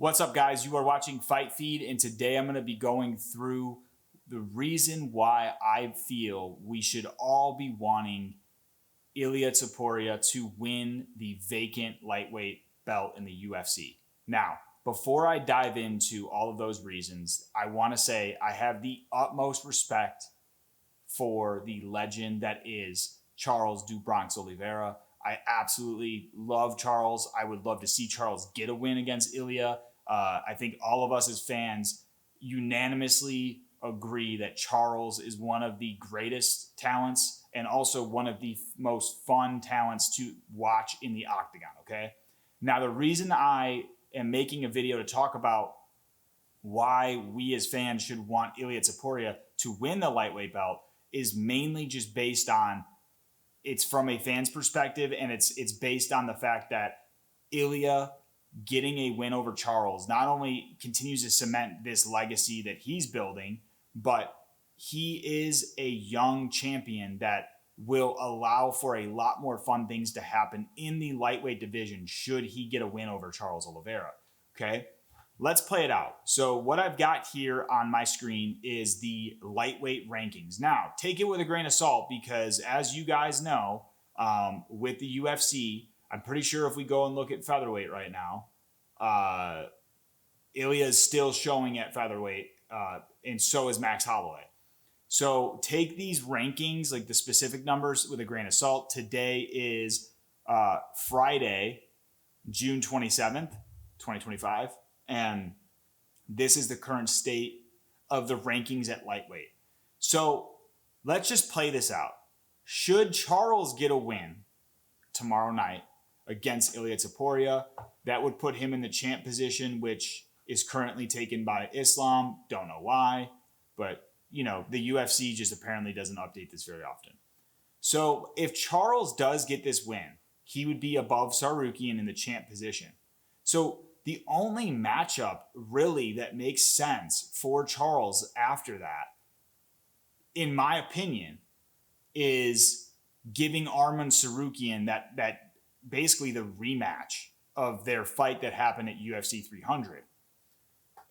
What's up, guys? You are watching Fight Feed, and today I'm going to be going through the reason why I feel we should all be wanting Ilia Topuria to win the vacant lightweight belt in the UFC. Now, before I dive into all of those reasons, I want to say I have the utmost respect for the legend that is Charles "Du Bronx" Oliveira. I absolutely love Charles. I would love to see Charles get a win against Ilia. I think all of us as fans unanimously agree that Charles is one of the greatest talents and also one of the most fun talents to watch in the octagon, okay? Now, the reason I am making a video to talk about why we as fans should want Ilia Topuria to win the lightweight belt is mainly just based on, it's from a fan's perspective, and it's based on the fact that Ilia getting a win over Charles not only continues to cement this legacy that he's building, but he is a young champion that will allow for a lot more fun things to happen in the lightweight division should he get a win over Charles Oliveira. Okay, let's play it out. So what I've got here on my screen is the lightweight rankings. Now, take it with a grain of salt because, as you guys know, with the UFC, I'm pretty sure if we go and look at featherweight right now, Ilia is still showing at featherweight, and so is Max Holloway. So take these rankings, like the specific numbers, with a grain of salt. Today is Friday, June 27th, 2025, and this is the current state of the rankings at lightweight. So let's just play this out. Should Charles get a win tomorrow night against Ilia Topuria, that would put him in the champ position, which is currently taken by Islam. Don't know why, but you know, the UFC just apparently doesn't update this very often. So if Charles does get this win, he would be above Tsarukyan in the champ position. So the only matchup really that makes sense for Charles after that, in my opinion, is giving Arman Tsarukyan that basically the rematch of their fight that happened at UFC 300.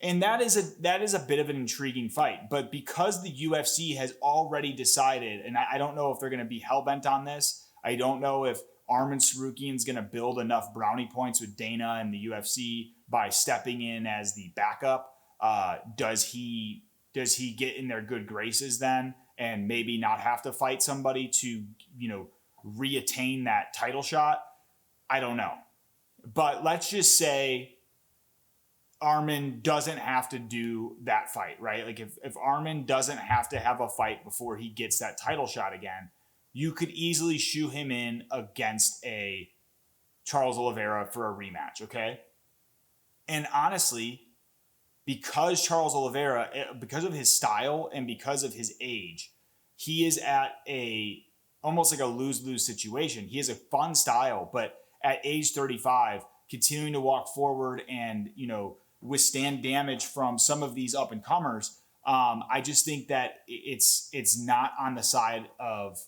And that is a bit of an intriguing fight. But because the UFC has already decided, and I don't know if they're going to be hell-bent on this, I don't know if Arman Tsarukyan is going to build enough brownie points with Dana and the UFC by stepping in as the backup. Does he get in their good graces then and maybe not have to fight somebody to, reattain that title shot? I don't know. But let's just say Arman doesn't have to do that fight, right? Like if Arman doesn't have to have a fight before he gets that title shot again, you could easily shoe him in against a Charles Oliveira for a rematch, okay? And honestly, because Charles Oliveira, because of his style and because of his age, he is at almost like a lose-lose situation. He has a fun style, but at age 35, continuing to walk forward and, withstand damage from some of these up-and-comers, I just think that it's not on the side of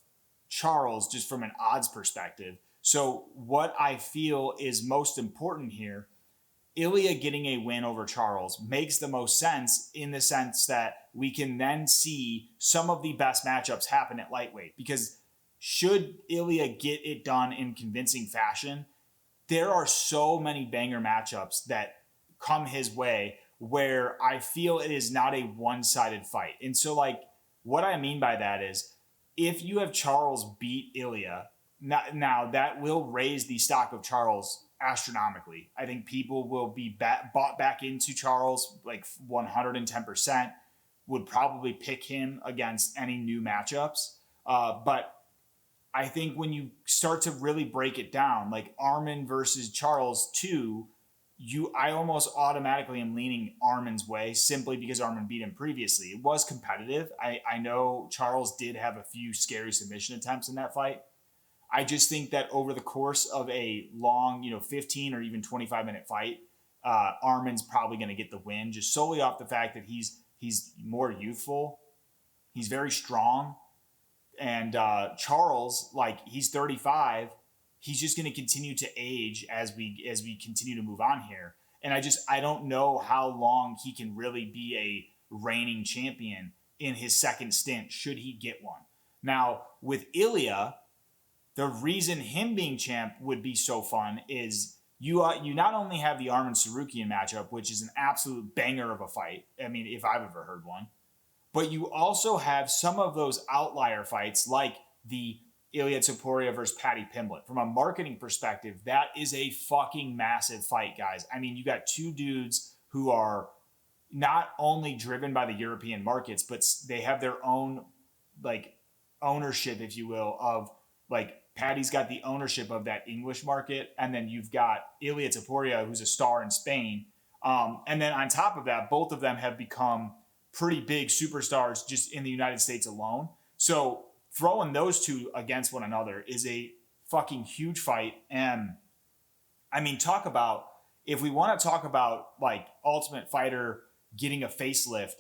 Charles just from an odds perspective. So what I feel is most important here, Ilia getting a win over Charles makes the most sense in the sense that we can then see some of the best matchups happen at lightweight. Because should Ilia get it done in convincing fashion, there are so many banger matchups that come his way where I feel it is not a one-sided fight. And so, what I mean by that is if you have Charles beat Ilia, now that will raise the stock of Charles astronomically. I think people will be bought back into Charles like 110%, would probably pick him against any new matchups. But I think when you start to really break it down, like Arman versus Charles 2, I almost automatically am leaning Arman's way simply because Arman beat him previously. It was competitive. I know Charles did have a few scary submission attempts in that fight. I just think that over the course of a long, 15 or even 25-minute fight, Arman's probably going to get the win just solely off the fact that he's more youthful. He's very strong. And Charles, he's 35. He's just going to continue to age as we continue to move on here. And I don't know how long he can really be a reigning champion in his second stint, should he get one. Now, with Ilia, the reason him being champ would be so fun is you not only have the Arman Tsarukyan matchup, which is an absolute banger of a fight. I mean, if I've ever heard one. But you also have some of those outlier fights like the Ilia Topuria versus Paddy Pimblett. From a marketing perspective, that is a fucking massive fight, guys. I mean, you got two dudes who are not only driven by the European markets, but they have their own like ownership, if you will, of like Paddy's got the ownership of that English market, and then you've got Ilia Topuria, who's a star in Spain. And then on top of that, both of them have become pretty big superstars just in the United States alone. So throwing those two against one another is a fucking huge fight. And I mean, if we want to talk about like Ultimate Fighter getting a facelift,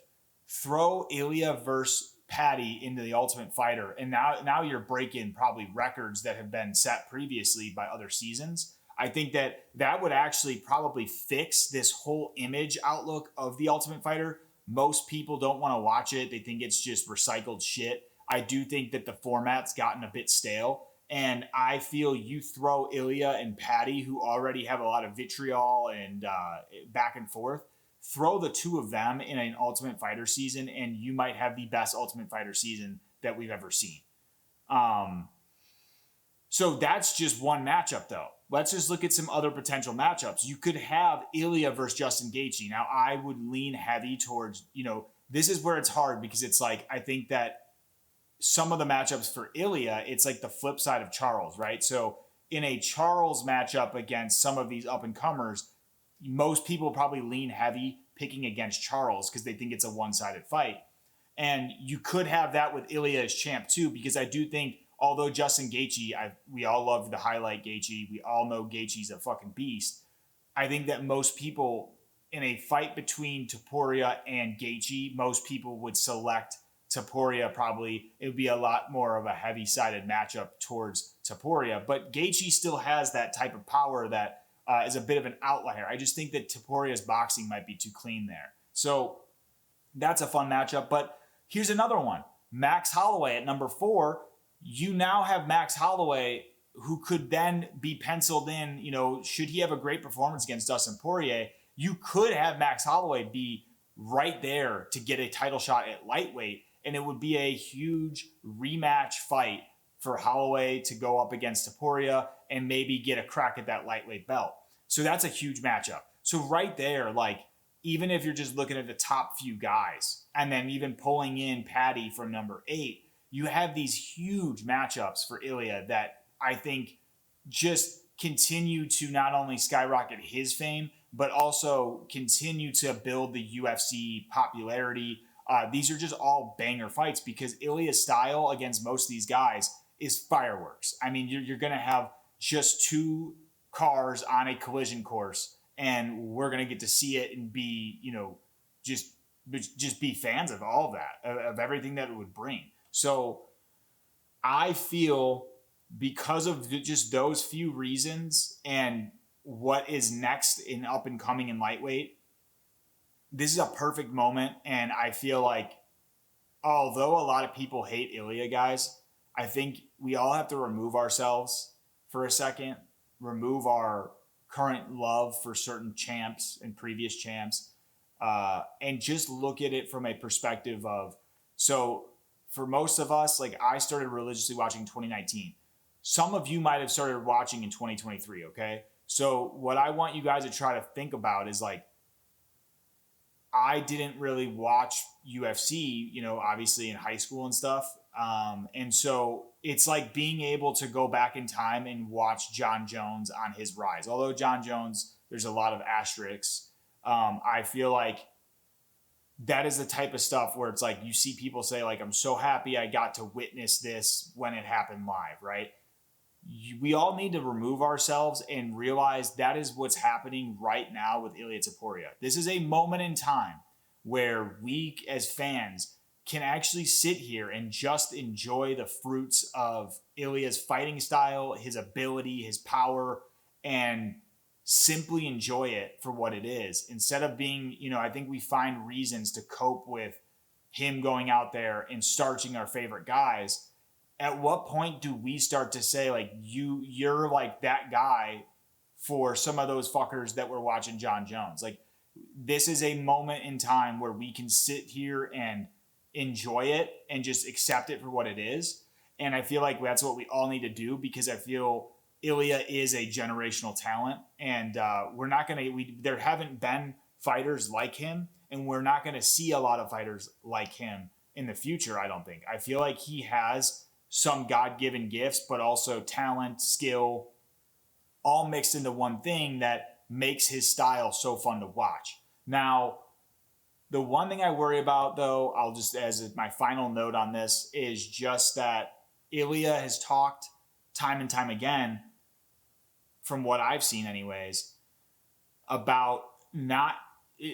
throw Ilia versus Paddy into the Ultimate Fighter, and now you're breaking probably records that have been set previously by other seasons. I think that would actually probably fix this whole image outlook of the Ultimate Fighter. Most people don't want to watch it. They think it's just recycled shit. I do think that the format's gotten a bit stale, and I feel you throw Ilia and Paddy, who already have a lot of vitriol and back and forth, throw the two of them in an Ultimate Fighter season, and you might have the best Ultimate Fighter season that we've ever seen. So that's just one matchup, though. Let's just look at some other potential matchups. You could have Ilia versus Justin Gaethje. Now, I would lean heavy towards, this is where it's hard because it's like, I think that some of the matchups for Ilia, it's like the flip side of Charles, right? So in a Charles matchup against some of these up-and-comers, most people probably lean heavy picking against Charles because they think it's a one-sided fight. And you could have that with Ilia as champ too, because I do think, although Justin Gaethje, we all love to highlight Gaethje, we all know Gaethje's a fucking beast. I think that most people in a fight between Topuria and Gaethje, most people would select Topuria. Probably it would be a lot more of a heavy-sided matchup towards Topuria, but Gaethje still has that type of power that is a bit of an outlier. I just think that Topuria's boxing might be too clean there. So that's a fun matchup. But here's another one. Max Holloway at number 4. You now have Max Holloway, who could then be penciled in, should he have a great performance against Dustin Poirier, you could have Max Holloway be right there to get a title shot at lightweight, and it would be a huge rematch fight for Holloway to go up against Topuria and maybe get a crack at that lightweight belt. So that's a huge matchup. So right there, like, even if you're just looking at the top few guys and then even pulling in Paddy from number 8, you have these huge matchups for Ilia that I think just continue to not only skyrocket his fame, but also continue to build the UFC popularity. These are just all banger fights because Ilia's style against most of these guys is fireworks. I mean, you're going to have just two cars on a collision course, and we're going to get to see it and be, just be fans of all of that, of everything that it would bring. So I feel because of just those few reasons and what is next in up and coming in lightweight, this is a perfect moment. And I feel like, although a lot of people hate Ilia, guys, I think we all have to remove ourselves for a second, remove our current love for certain champs and previous champs, and just look at it from a perspective of, so for most of us, like I started religiously watching in 2019. Some of you might have started watching in 2023, okay? So what I want you guys to try to think about is like, I didn't really watch UFC, obviously in high school and stuff. And so it's like being able to go back in time and watch John Jones on his rise. Although John Jones, there's a lot of asterisks. I feel like that is the type of stuff where it's like you see people say like, I'm so happy I got to witness this when it happened live, right? We all need to remove ourselves and realize that is what's happening right now with Ilia Topuria. This is a moment in time where we as fans can actually sit here and just enjoy the fruits of Ilia's fighting style, his ability, his power, and simply enjoy it for what it is instead of being, I think we find reasons to cope with him going out there and starching our favorite guys. At what point do we start to say, like, you're like that guy for some of those fuckers that were watching John Jones? Like, this is a moment in time where we can sit here and enjoy it and just accept it for what it is. And I feel like that's what we all need to do, because I feel Ilia is a generational talent, and we're not going to, there haven't been fighters like him, and we're not going to see a lot of fighters like him in the future, I don't think. I feel like he has some God-given gifts, but also talent, skill, all mixed into one thing that makes his style so fun to watch. Now, the one thing I worry about, though, I'll just, as my final note on this, is just that Ilia has talked time and time again, from what I've seen anyways, about not,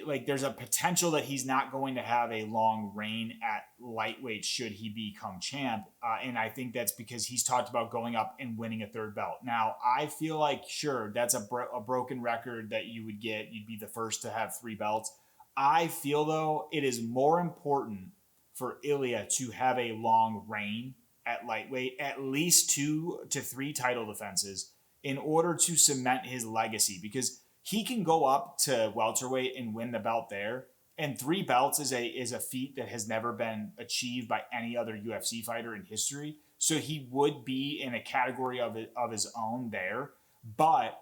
like, there's a potential that he's not going to have a long reign at lightweight should he become champ. And I think that's because he's talked about going up and winning a third belt. Now, I feel like, sure, that's a broken record that you would get. You'd be the first to have 3 belts. I feel, though, it is more important for Ilia to have a long reign at lightweight, at least 2 to 3 title defenses, in order to cement his legacy, because he can go up to welterweight and win the belt there. And 3 belts is a feat that has never been achieved by any other UFC fighter in history. So he would be in a category of his own there. But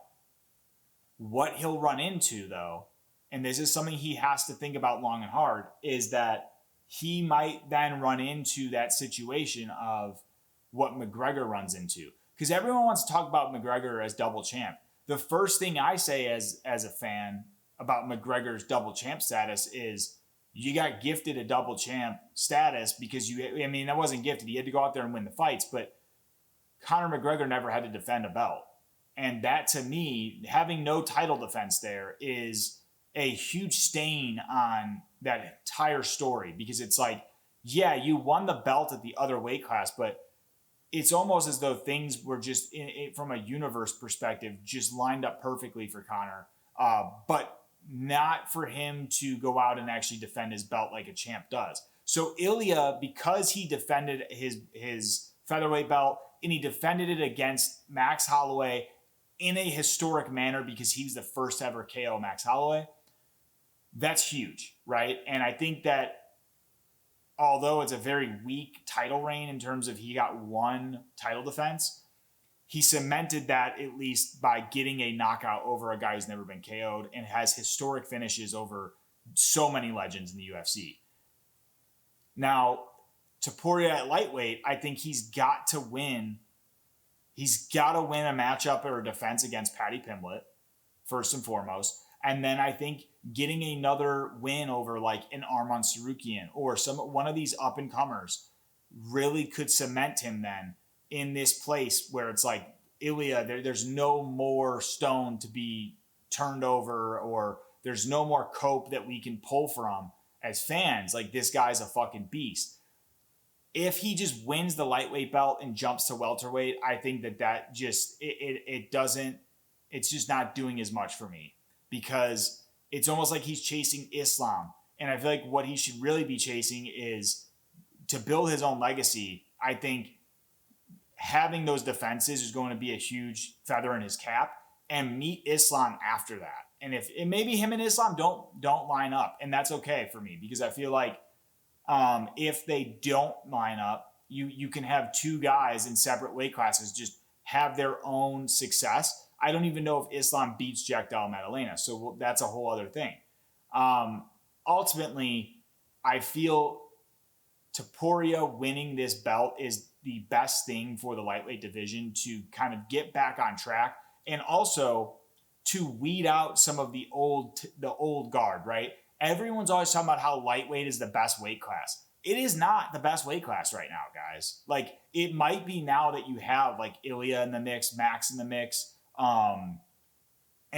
what he'll run into, though, and this is something he has to think about long and hard, is that he might then run into that situation of what McGregor runs into. Because everyone wants to talk about McGregor as double champ. The first thing I say as a fan about McGregor's double champ status is, you got gifted a double champ status because that wasn't gifted. He had to go out there and win the fights, but Conor McGregor never had to defend a belt. And that, to me, having no title defense there is a huge stain on that entire story, because it's like, yeah, you won the belt at the other weight class, but it's almost as though things were just, from a universe perspective, just lined up perfectly for Conor, but not for him to go out and actually defend his belt like a champ does. So Ilia, because he defended his featherweight belt, and he defended it against Max Holloway in a historic manner because he was the first to ever KO Max Holloway, that's huge, right? And I think that although it's a very weak title reign in terms of he got 1 title defense, he cemented that at least by getting a knockout over a guy who's never been KO'd and has historic finishes over so many legends in the UFC. Now, Topuria at lightweight, I think he's got to win. He's got to win a matchup or a defense against Paddy Pimblett, first and foremost. And then I think getting another win over like an Arman Tsarukyan or one of these up-and-comers really could cement him then in this place where it's like, Ilia, there's no more stone to be turned over, or there's no more cope that we can pull from as fans. Like, this guy's a fucking beast. If he just wins the lightweight belt and jumps to welterweight, I think that just, it doesn't, it's just not doing as much for me, because it's almost like he's chasing Islam. And I feel like what he should really be chasing is to build his own legacy. I think having those defenses is going to be a huge feather in his cap, and meet Islam after that. And if maybe him and Islam don't line up, and that's okay for me, because I feel like if they don't line up, you can have 2 guys in separate weight classes just have their own success. I don't even know if Islam beats Jack Della Maddalena, so that's a whole other thing. Ultimately, I feel Topuria winning this belt is the best thing for the lightweight division to kind of get back on track, and also to weed out some of the old guard, right? Everyone's always talking about how lightweight is the best weight class. It is not the best weight class right now, guys. Like, it might be now that you have like Ilia in the mix, Max in the mix, and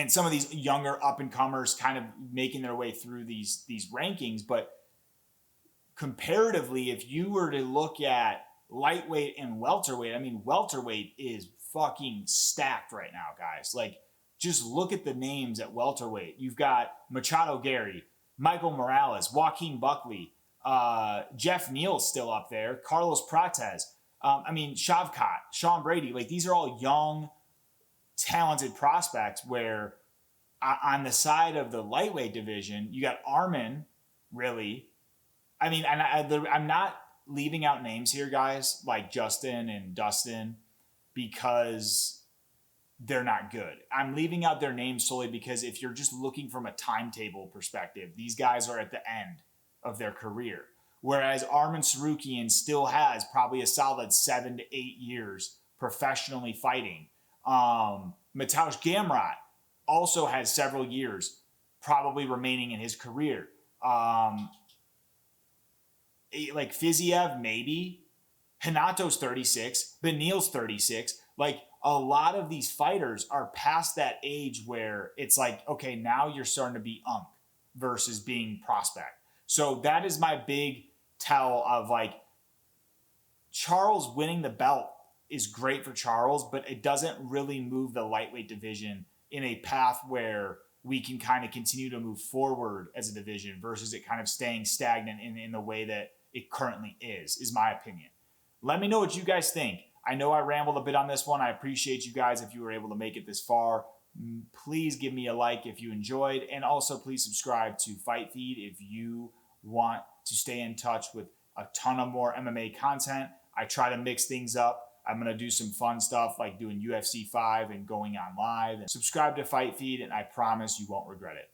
some of these younger up-and-comers kind of making their way through these rankings. But comparatively, if you were to look at lightweight and welterweight, I mean, welterweight is fucking stacked right now, guys. Like, just look at the names at welterweight. You've got Machado Gary, Michael Morales, Joaquin Buckley, Jeff Neal's still up there, Carlos Prates. Shavkat, Sean Brady. Like, these are all young, talented prospects where on the side of the lightweight division, you got Arman, really. I'm not leaving out names here, guys, like Justin and Dustin, because they're not good. I'm leaving out their names solely because if you're just looking from a timetable perspective, these guys are at the end of their career. Whereas Arman Tsarukyan still has probably a solid 7 to 8 years professionally fighting. Mateusz Gamrot also has several years probably remaining in his career. Like Fiziev, maybe. Hinato's 36. Benil's 36. Like, a lot of these fighters are past that age where it's like, okay, now you're starting to be unk versus being prospect. So that is my big tell of, like, Charles winning the belt is great for Charles, but it doesn't really move the lightweight division in a path where we can kind of continue to move forward as a division versus it kind of staying stagnant in the way that it currently is my opinion. Let me know what you guys think. I know I rambled a bit on this one. I appreciate you guys if you were able to make it this far. Please give me a like if you enjoyed, and also please subscribe to Fight Feed if you want to stay in touch with a ton of more MMA content. I try to mix things up. I'm going to do some fun stuff like doing UFC 5 and going on live. And subscribe to Fight Feed, and I promise you won't regret it.